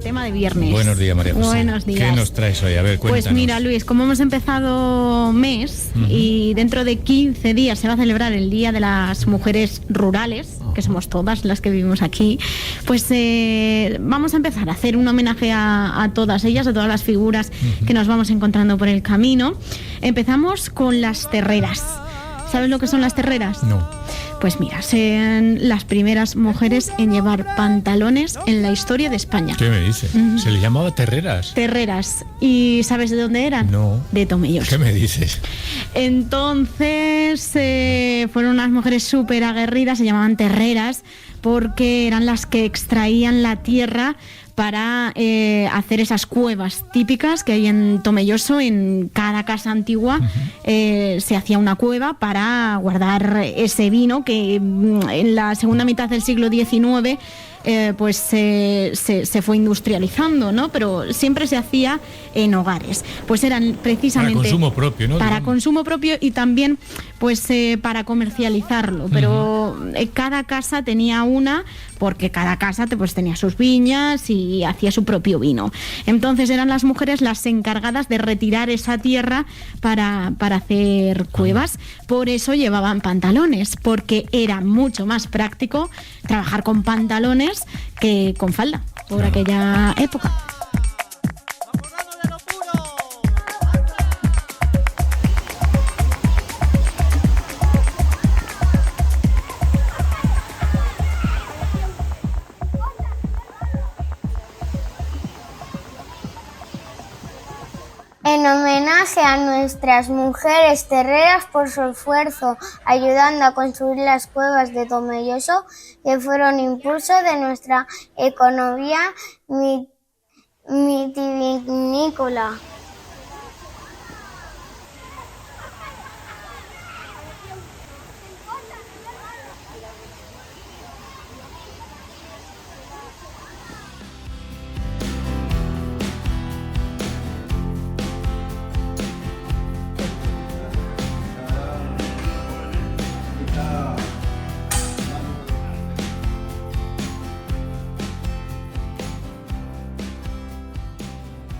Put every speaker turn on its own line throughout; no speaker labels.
Tema de viernes.
Buenos días, María José.
Buenos días.
¿Qué nos traes hoy? A ver, cuéntanos.
Pues mira, Luis, como hemos empezado mes y dentro de 15 días se va a celebrar el Día de las Mujeres Rurales, que somos todas las que vivimos aquí, pues vamos a empezar a hacer un homenaje a todas ellas, a todas las figuras que nos vamos encontrando por el camino. Empezamos con las terreras. ¿Sabes lo que son las terreras?
No.
Pues mira, son las primeras mujeres en llevar pantalones en la historia de España.
¿Qué me dices? ¿Se le llamaba terreras?
Terreras. ¿Y sabes de dónde eran?
No.
De Tomelloso.
¿Qué me dices?
Entonces fueron unas mujeres súper aguerridas, se llamaban terreras, porque eran las que extraían la tierra para hacer esas cuevas típicas que hay en Tomelloso. En cada casa antigua se hacía una cueva para guardar ese vino que en la segunda mitad del siglo XIX pues se fue industrializando, ¿no? Pero siempre se hacía en hogares. Pues eran precisamente
para consumo propio, ¿no?
Para consumo propio y también pues para comercializarlo. Pero cada casa tenía una, porque cada casa pues tenía sus viñas y hacía su propio vino. Entonces eran las mujeres las encargadas de retirar esa tierra para hacer cuevas. Por eso llevaban pantalones, porque era mucho más práctico trabajar con pantalones que con falda por aquella época.
En homenaje a nuestras mujeres terreras por su esfuerzo ayudando a construir las cuevas de Tomelloso, que fueron impulso de nuestra economía vitivinícola.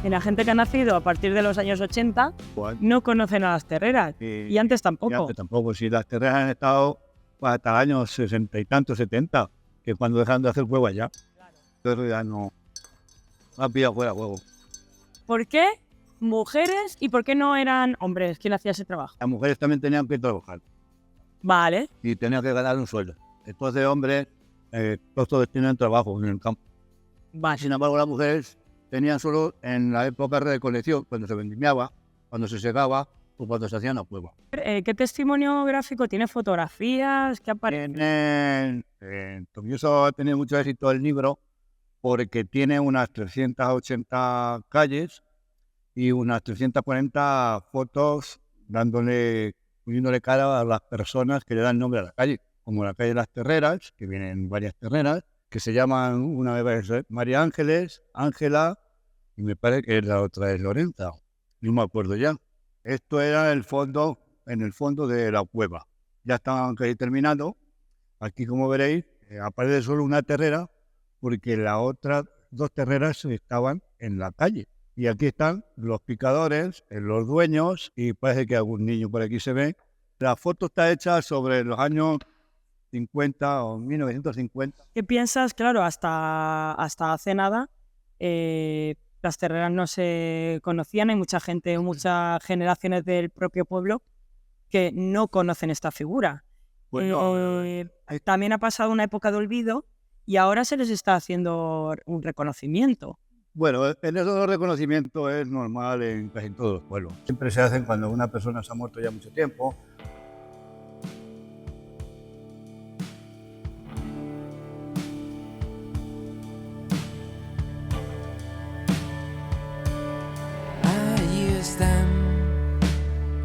Y la gente que ha nacido a partir de los años 80 no conocen a las terreras. Y antes tampoco.
Y antes tampoco. Si las terreras han estado pues, hasta el año 60 y tanto, 70, que cuando dejaron de hacer huevos ya. Entonces ya no ha pillado fuera huevo.
¿Por qué mujeres y por qué no eran hombres quien hacía ese trabajo?
Las mujeres también tenían que trabajar.
Vale.
Y tenían que ganar un sueldo. Entonces, hombres, todos tenían trabajo en el campo.
Vale.
Sin embargo, las mujeres tenían solo en la época de recolección, cuando se vendimiaba, cuando se secaba o cuando se hacían las cuevas.
¿Qué testimonio gráfico? ¿Tiene fotografías? ¿Qué aparecen?
Tomelloso ha tenido mucho éxito el libro porque tiene unas 380 calles y unas 340 fotos poniéndole cara a las personas que le dan nombre a la calle, como la calle de las Terreras, que vienen varias terreras, que se llaman, una vez María Ángeles, Ángela, y me parece que la otra es Lorenza, no me acuerdo ya. Esto era en el fondo de la cueva. Ya estaban casi terminando. Aquí, como veréis, aparece solo una terrera, porque las otras dos terreras estaban en la calle. Y aquí están los picadores, los dueños, y parece que algún niño por aquí se ve. La foto está hecha sobre los años 50 o 1950.
¿Qué piensas? Claro, hasta hace nada las terreras no se conocían. Hay mucha gente, muchas generaciones del propio pueblo que no conocen esta figura.
Bueno,
también ha pasado una época de olvido y ahora se les está haciendo un reconocimiento.
Bueno, en esos reconocimientos es normal en casi todos los pueblos. Siempre se hacen cuando una persona se ha muerto ya mucho tiempo.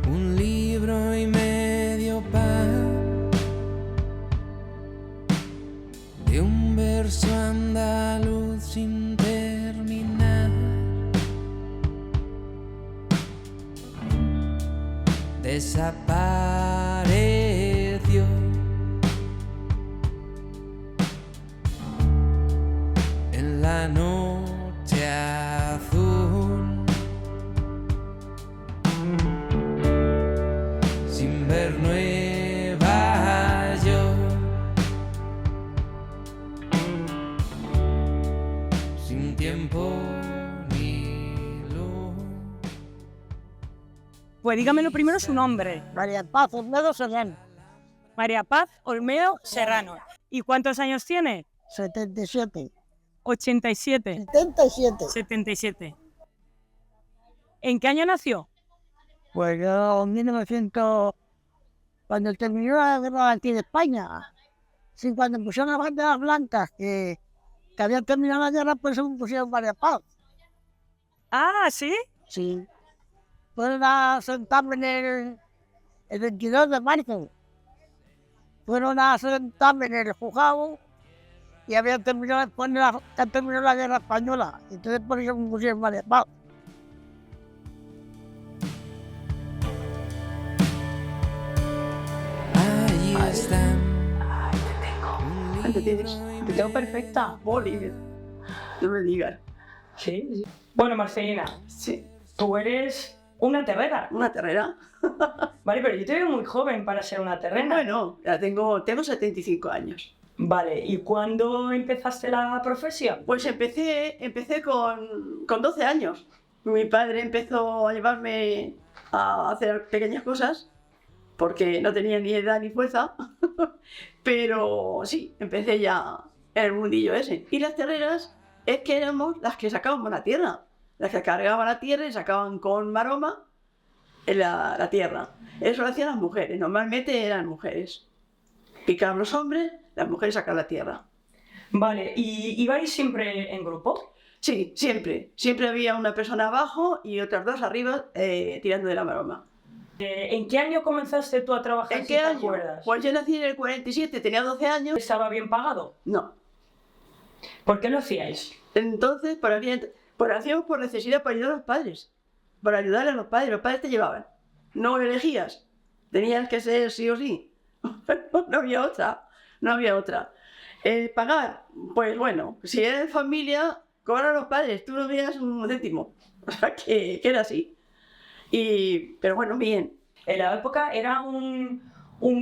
Un libro y medio de un verso andaluz sin terminar. Desapareció en la noche. azul, sin ver Nueva York, sin tiempo ni luz.
Pues dígamelo primero su nombre.
María Paz Olmedo Serrano,
María Paz Olmedo Serrano. ¿Y cuántos años tiene?
77.
87.
77.
77. ¿En qué año nació?
Pues yo en 1900, cuando terminó la guerra aquí de España, sí, cuando pusieron las banderas blancas, que habían terminado la guerra, pues se pusieron María Paz.
Ah, ¿sí?
Sí. Fueron a sentarme el 22 de marzo. Fueron a sentarme en el juzgado y habían terminado, terminado la guerra española. Entonces por eso me pusieron María Paz.
Ahí están.
Te tengo perfecta. Boli. No me digas.
Sí. Bueno, Marcelina,
Sí.
tú eres una terrera.
Una terrera.
Vale, pero yo te veo muy joven para ser una terrena.
Bueno, ya tengo 75 años.
Vale, ¿y cuándo empezaste la profesión?
Pues empecé con 12 años. Mi padre empezó a llevarme a hacer pequeñas cosas porque no tenía ni edad ni fuerza. Pero sí, empecé ya en el mundillo ese. Y las terreras es que éramos las que sacábamos la tierra. Las que cargaban la tierra y sacaban con maroma la tierra. Eso lo hacían las mujeres, normalmente eran mujeres. Picaban los hombres, las mujeres sacaban la tierra.
Vale, ¿y ibais siempre en grupo?
Sí, siempre. Siempre había una persona abajo y otras dos arriba tirando de la maroma.
¿En qué año comenzaste tú a trabajar?
¿En
si
qué
te
año?
acuerdas?
Pues yo nací en el 47, tenía 12 años.
¿Estaba bien pagado?
No.
¿Por qué lo hacíais?
Entonces, hacíamos por necesidad, para ayudar a los padres. Para ayudar a los padres te llevaban. No elegías. Tenías que ser sí o sí. No había otra. No había otra. Pagar, pues bueno, si eres familia, cobran los padres, tú no veías un céntimo. O sea, que era así. Pero bueno, bien.
¿En la época era un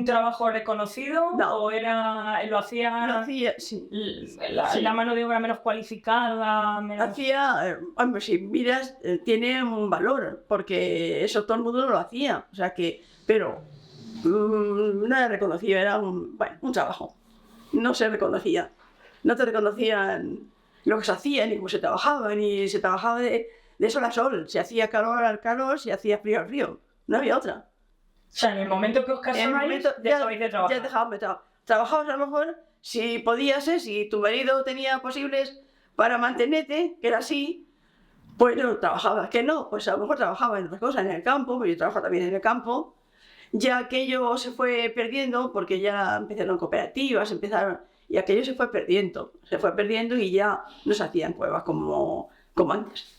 trabajo reconocido?
No.
¿O lo hacía,
Lo hacía, sí. Sí.
la mano de obra menos cualificada?
Hombre, si miras, tiene un valor, porque eso todo el mundo lo hacía. O sea que, pero no era reconocido, era un trabajo. No se reconocía. No te reconocían lo que se hacía, ni cómo se trabajaba, ni se trabajaba de sol a sol. Se hacía calor al calor, se hacía frío al frío. No había otra.
O sea, en el momento que os casabais, dejabais de trabajar.
Ya dejábamos de trabajar. Trabajabas a lo mejor, si podías ser, si tu marido tenía posibles para mantenerte, que era así, pues no trabajabas. Que no, pues a lo mejor trabajaba en otras cosas, en el campo, pues yo trabajo también en el campo. Ya aquello se fue perdiendo, porque ya empezaron cooperativas, y aquello se fue perdiendo y ya no se hacían cuevas como antes.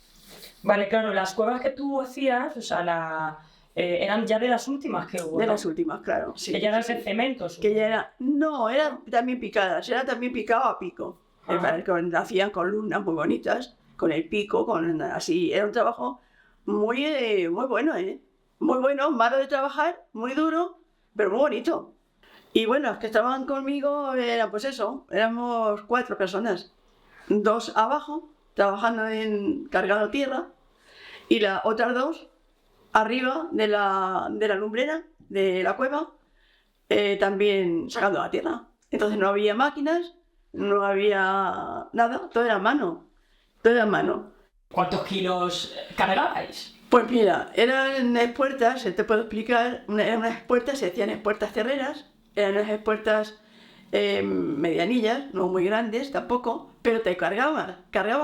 Vale, claro, las cuevas que tú hacías, o sea, eran ya de las últimas que hubo,
De
¿no?
las últimas, claro. Sí,
Que ya eran
sí.
de cemento, supongo.
Que ya era... No, eran también picadas, era también picado a pico. Hacían columnas muy bonitas, con el pico, así. Era un trabajo muy bueno, ¿eh? Muy bueno, malo de trabajar, muy duro, pero muy bonito. Y bueno, los que estaban conmigo eran pues eso, éramos 4 personas. 2 abajo, trabajando cargando tierra, y las otras 2 arriba de la lumbrera, de la cueva, también sacando la tierra. Entonces no había máquinas, no había nada, todo era a mano. Todo era a mano.
¿Cuántos kilos cargabais?
Pues mira, eran espuertas, te puedo explicar, eran unas espuertas, se decían espuertas terreras, eran unas espuertas medianillas, no muy grandes tampoco, pero te cargaban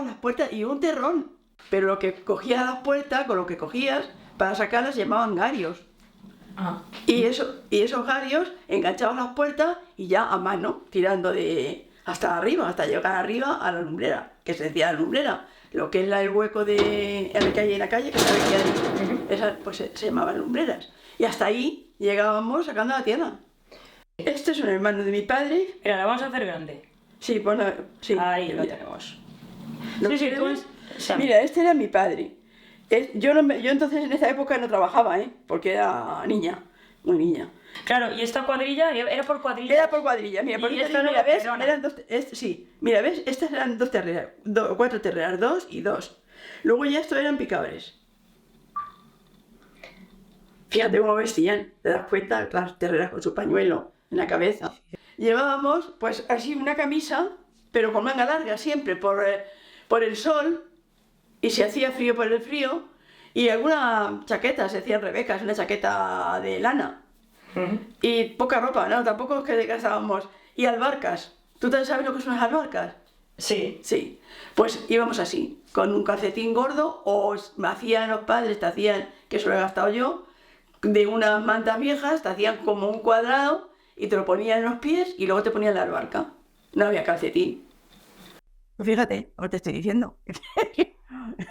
las puertas y un terrón. Pero lo que cogías las puertas, con lo que cogías, para sacarlas se llamaban garios.
Ah.
Y esos garios enganchaban las puertas y ya a mano, tirando hasta arriba, hasta llegar arriba a la lumbrera, que se decía la lumbrera. Lo que es el hueco en que hay en la calle, que sabe que hay, esas pues se llamaban lumbreras. Y hasta ahí llegábamos sacando la tierra. Este es un hermano de mi padre.
Mira, la vamos a hacer grande.
Sí, bueno, sí.
Ahí lo tenemos.
¿Lo
Sí,
quieres?
O sea,
Mira, este era mi padre. Yo entonces en esa época no trabajaba, porque era niña, muy niña.
claro, y esta cuadrilla era por cuadrilla.
Era por cuadrilla, mira, por
Y
cuadrilla,
esto no
mira,
lo
¿ves?
perdona.
Eran dos, sí, mira, ¿ves? Estas eran 2 terreras, 4 terreras, 2 y 2. Luego ya esto eran picadores. Fíjate cómo vestían, te das cuenta, las terreras con su pañuelo en la cabeza. Llevábamos, pues así una camisa, pero con manga larga siempre, por el sol, y se hacía frío por el frío, y alguna chaqueta, se hacían rebecas, una chaqueta de lana. Y poca ropa, ¿no? Tampoco es que gastábamos. Y albarcas. ¿Tú sabes lo que son las albarcas?
Sí.
Sí. Pues íbamos así, con un calcetín gordo, o me hacían los padres, te hacían, que eso lo he gastado yo, de unas mantas viejas, te hacían como un cuadrado y te lo ponían en los pies y luego te ponían la albarca. No había calcetín. Pues fíjate, lo que te estoy diciendo.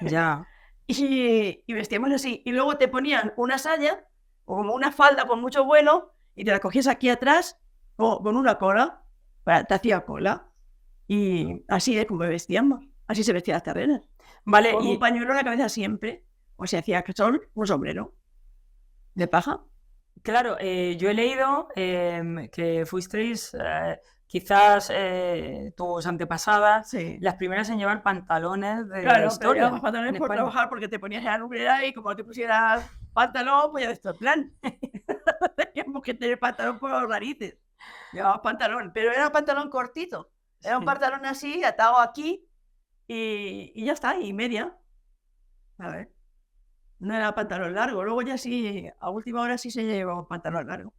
Ya.
Y vestíamos así. Y luego te ponían una saya, o como una falda con mucho vuelo, y te la cogías aquí atrás, o con una cola, te hacía cola. Y así es como vestíamos. Así se vestían las terrenas.
Vale,
Con
y
un pañuelo en la cabeza siempre. O se hacía sol, un sombrero. ¿De paja?
claro, yo he leído que fuisteis, quizás tus antepasadas,
Sí.
las primeras en llevar pantalones de
Claro, pero
historia.
llevamos pantalones
en
por
España.
trabajar porque te ponías en la lumbrera y como te pusieras pantalón, pues ya ves todo el plan. Teníamos que tener pantalón por las narices. Llevábamos pantalón, pero era un pantalón cortito. Era un
Sí.
pantalón así, atado aquí y ya está, y media. A ver. No era pantalón largo. Luego ya sí, a última hora sí se llevaba un pantalón largo.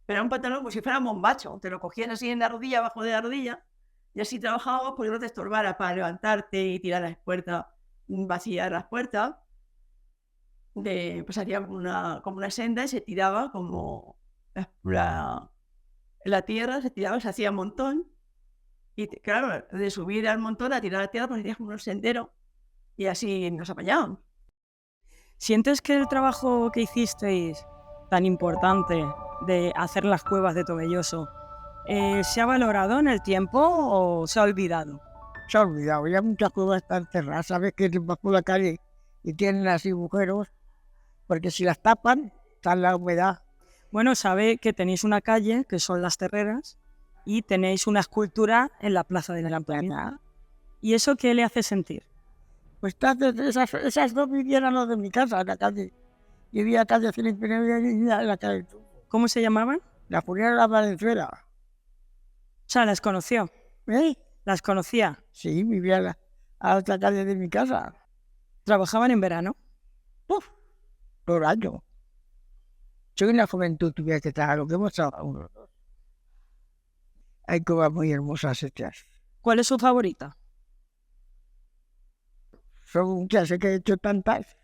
Pero era un pantalón como si fuera un bombacho. Te lo cogías así en la rodilla, abajo de la rodilla, y así trabajábamos porque no te estorbara para levantarte y tirar las puertas, vaciar las puertas. Pues hacía como una senda y se tiraba como la tierra, se tiraba, se hacía un montón. Y claro, de subir al montón a tirar la tierra, pues hacías como un sendero y así nos apañaban.
¿Sientes que el trabajo que hicisteis, tan importante, de hacer las cuevas de Tomelloso, se ha valorado en el tiempo o se ha olvidado?
Se ha olvidado, ya muchas cuevas están cerradas, sabes que vas por la calle y tienen así agujeros, porque si las tapan, está la humedad.
Bueno, sabe que tenéis una calle, que son Las Terreras, y tenéis una escultura en la plaza del Ayuntamiento. ¿Y eso qué le hace sentir?
Pues esas dos vivían los de mi casa, en la calle. Yo vivía en la calle Felipe Nevia y vivía en la calle Tubo.
¿Cómo se llamaban?
La ponían en la Valenzuela.
O sea, las conoció.
¿Eh?
Las conocía.
Sí, vivía en la otra calle de mi casa.
Trabajaban en verano.
Uf, todo el año. Yo en la juventud tuve que trabajar, lo que hemos trabajado unos dos. Hay cuevas muy hermosas hechas.
¿Cuál es su favorita?
Son muchas, sé que he hecho tantas.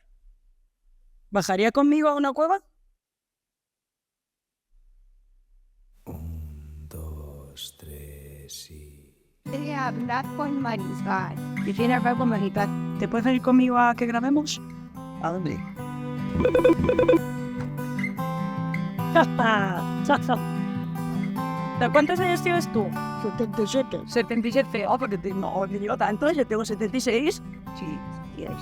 ¿Bajaría conmigo a una cueva?
1, 2, 3 y...
Quería hablar con Marisol. Quisiera hablar con Marisol.
¿Te puedes venir conmigo a que grabemos?
¿A dónde?
¿De cuántos años tienes tú?
77.
77, porque no me digo tanto, yo tengo 76. Sí, quieres.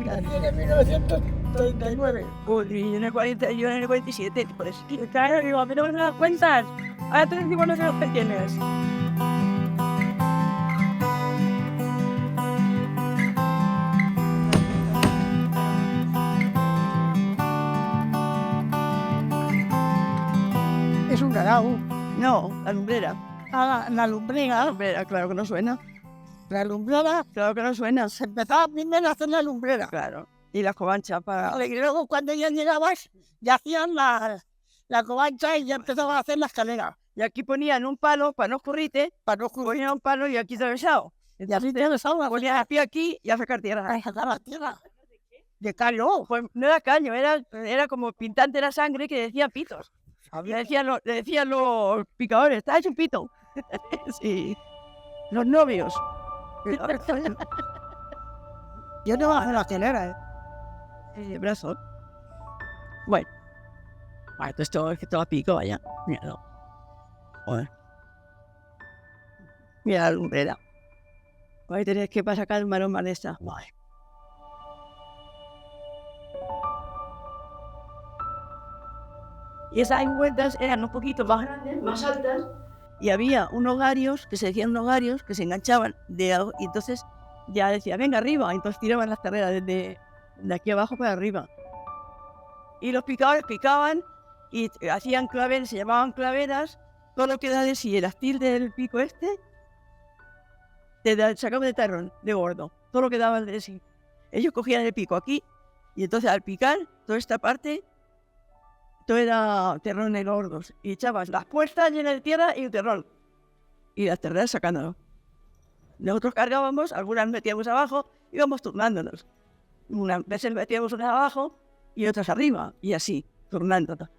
Nací en 1939.
Uy, yo en el 47, por eso.
Claro, digo, a mí no me das cuentas. Ahora tú decimos no sé lo que tienes.
Es un garau.
No, la lumbrera.
Ah, la lumbrera.
La lumbrera, claro que no suena.
La lumbrera.
Claro que no suena.
Se empezaba primero a hacer la lumbrera.
Claro. Y la covancha para...
Y luego cuando ya llegabas, ya hacían la covancha y ya empezaban a hacer la escalera.
Y aquí ponían un palo para no escurrirte,
Para no ocurrir.
ponían un palo y aquí atravesado.
Y así te empezaba
Ponían el pie aquí y a sacar tierra.
a sacar la tierra. De calor.
Pues no era caño, era como pintante la sangre que decía pitos. Le decían los picadores, está hecho un pito. Sí. Los novios.
Yo no bajé la escalera,
Brazo. Bueno. Bueno, esto es que todo a pico, vaya. Míralo. Joder. Mira la lumbrera. Ahí tenéis que sacar el maroma de esta. Vale. Y esas encuestas eran un poquito más grandes, más altas, y había unos garios, que se decían unos garios, que se enganchaban de algo, y entonces ya decía, venga arriba, y entonces tiraban las carreras de aquí abajo para arriba. Y los picadores picaban y hacían claveras, se llamaban claveras, todo lo que da de sí el astil del pico te sacaban de terrón, de gordo, todo lo que daba de sí. Ellos cogían el pico aquí, y entonces al picar, toda esta parte, todo era terrones gordos, y echabas las puertas llenas de tierra y el terrón, y las terreras sacándolo. Nosotros cargábamos, algunas metíamos abajo, íbamos turnándonos. Unas veces metíamos unas abajo y otras arriba, y así, turnándonos.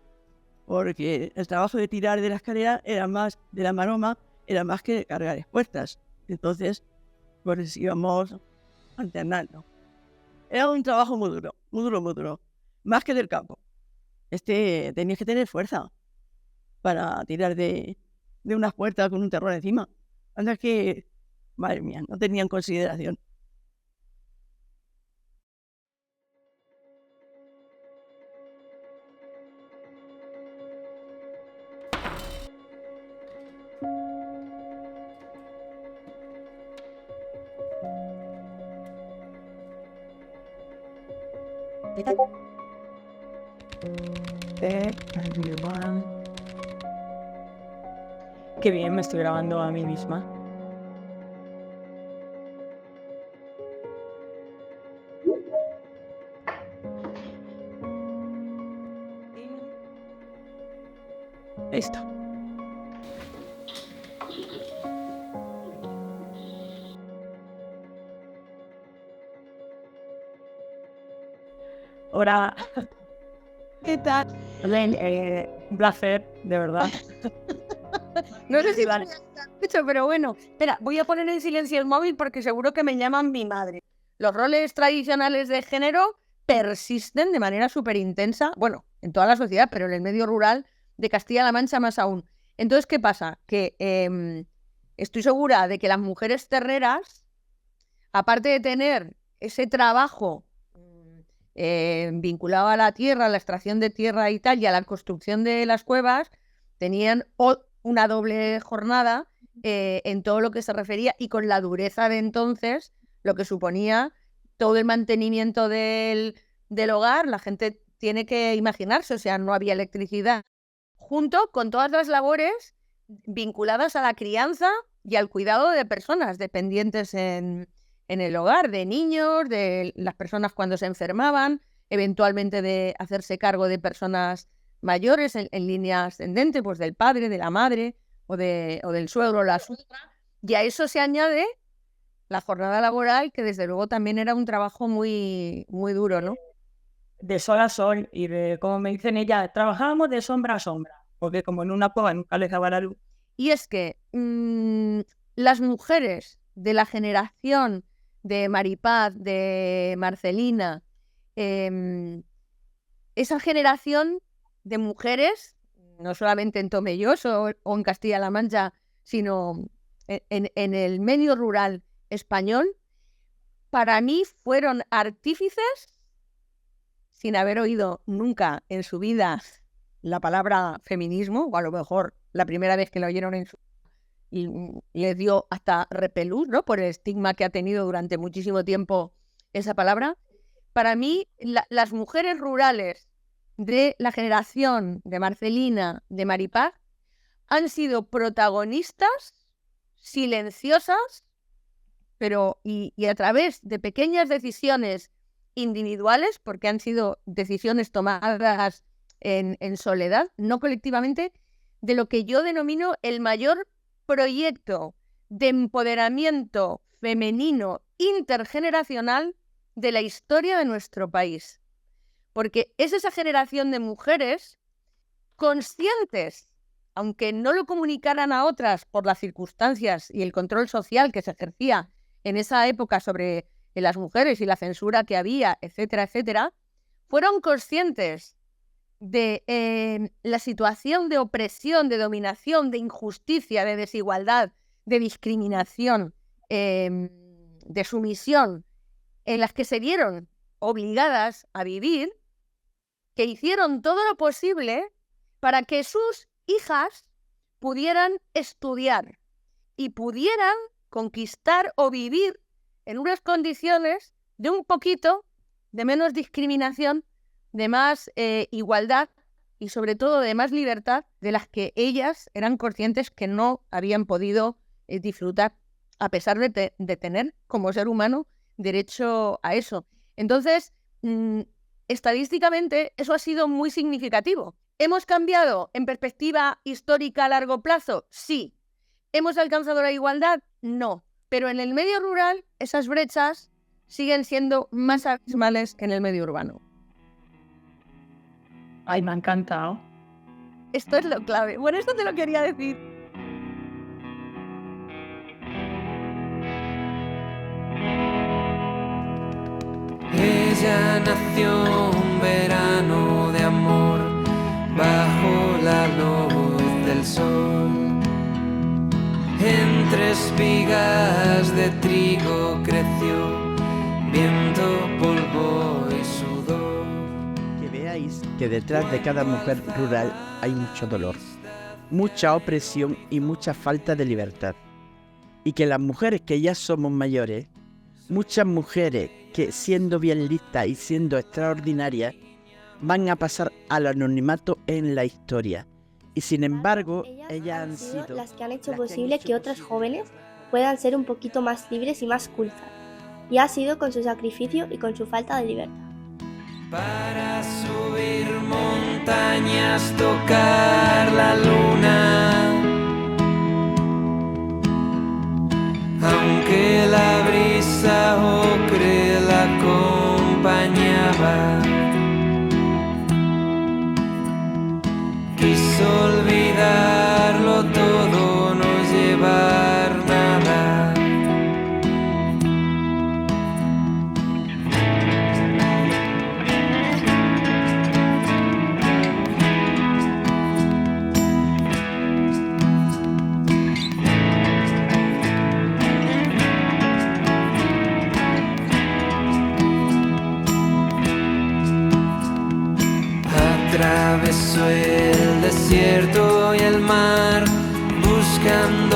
Porque el trabajo de tirar de la escalera era más, de la maroma, era más que cargar puertas. Entonces, pues íbamos alternando. Era un trabajo muy duro, muy duro, muy duro. Más que del campo. Tenías que tener fuerza para tirar de unas puertas con un terrón encima. Anda que, madre mía, no tenían consideración.
Qué bien, me estoy grabando a mí misma. Listo. Hola.
¿Qué tal?
Un placer, de verdad.
No sé si van a escuchar, pero bueno. Espera, voy a poner en silencio el móvil porque seguro que me llaman mi madre. Los roles tradicionales de género persisten de manera súper intensa, bueno, en toda la sociedad, pero en el medio rural de Castilla-La Mancha más aún. Entonces, ¿qué pasa? Que estoy segura de que las mujeres terreras, aparte de tener ese trabajo vinculado a la tierra, a la extracción de tierra y tal, y a la construcción de las cuevas, tenían una doble jornada en todo lo que se refería, y con la dureza de entonces, lo que suponía todo el mantenimiento del hogar. La gente tiene que imaginarse, o sea, no había electricidad, junto con todas las labores vinculadas a la crianza y al cuidado de personas dependientes en el hogar, de niños, de las personas cuando se enfermaban, eventualmente de hacerse cargo de personas mayores en línea ascendente, pues del padre, de la madre o del suegro o la suegra. Y a eso se añade la jornada laboral, que desde luego también era un trabajo muy, muy duro, ¿no?
De sol a sol, y como me dicen ellas, trabajábamos de sombra a sombra, porque como en una cueva nunca les daba la luz.
Y es que las mujeres de la generación de Maripaz, de Marcelina, esa generación de mujeres, no solamente en Tomelloso o en Castilla-La Mancha, sino en el medio rural español, para mí fueron artífices, sin haber oído nunca en su vida la palabra feminismo, o a lo mejor la primera vez que lo oyeron en su y les dio hasta repelús, ¿no?, por el estigma que ha tenido durante muchísimo tiempo esa palabra. Para mí, las mujeres rurales de la generación de Marcelina, de Maripaz, han sido protagonistas silenciosas, pero y a través de pequeñas decisiones individuales, porque han sido decisiones tomadas en soledad, no colectivamente, de lo que yo denomino el mayor proyecto de empoderamiento femenino intergeneracional de la historia de nuestro país. Porque es esa generación de mujeres conscientes, aunque no lo comunicaran a otras por las circunstancias y el control social que se ejercía en esa época sobre las mujeres y la censura que había, etcétera, etcétera, fueron conscientes de la situación de opresión, de dominación, de injusticia, de desigualdad, de discriminación de sumisión en las que se vieron obligadas a vivir, que hicieron todo lo posible para que sus hijas pudieran estudiar y pudieran conquistar o vivir en unas condiciones de un poquito de menos discriminación, de más igualdad y sobre todo de más libertad de las que ellas eran conscientes que no habían podido disfrutar, a pesar de tener como ser humano derecho a eso. Entonces, estadísticamente eso ha sido muy significativo. ¿Hemos cambiado en perspectiva histórica a largo plazo? Sí. ¿Hemos alcanzado la igualdad? No. Pero en el medio rural esas brechas siguen siendo más abismales que en el medio urbano.
Ay, me ha encantado.
Esto es lo clave. Bueno, esto te lo quería decir.
Ella nació un verano de amor bajo la luz del sol. Entre espigas de trigo creció, viento, polvo y sudor.
Que veáis que detrás de cada mujer rural hay mucho dolor, mucha opresión y mucha falta de libertad. Y que las mujeres que ya somos mayores, muchas mujeres que siendo bien listas y siendo extraordinarias, van a pasar al anonimato en la historia. Y sin embargo, ellas han sido
las que han hecho posible que otras jóvenes puedan ser un poquito más libres y más cultas. Y ha sido con su sacrificio y con su falta de libertad.
Para subir montañas, tocar la luna, aunque la brisa ocre la acompañaba. Quiso olvidarlo todo, no llevar nada. Atravesó el desierto y el mar, buscando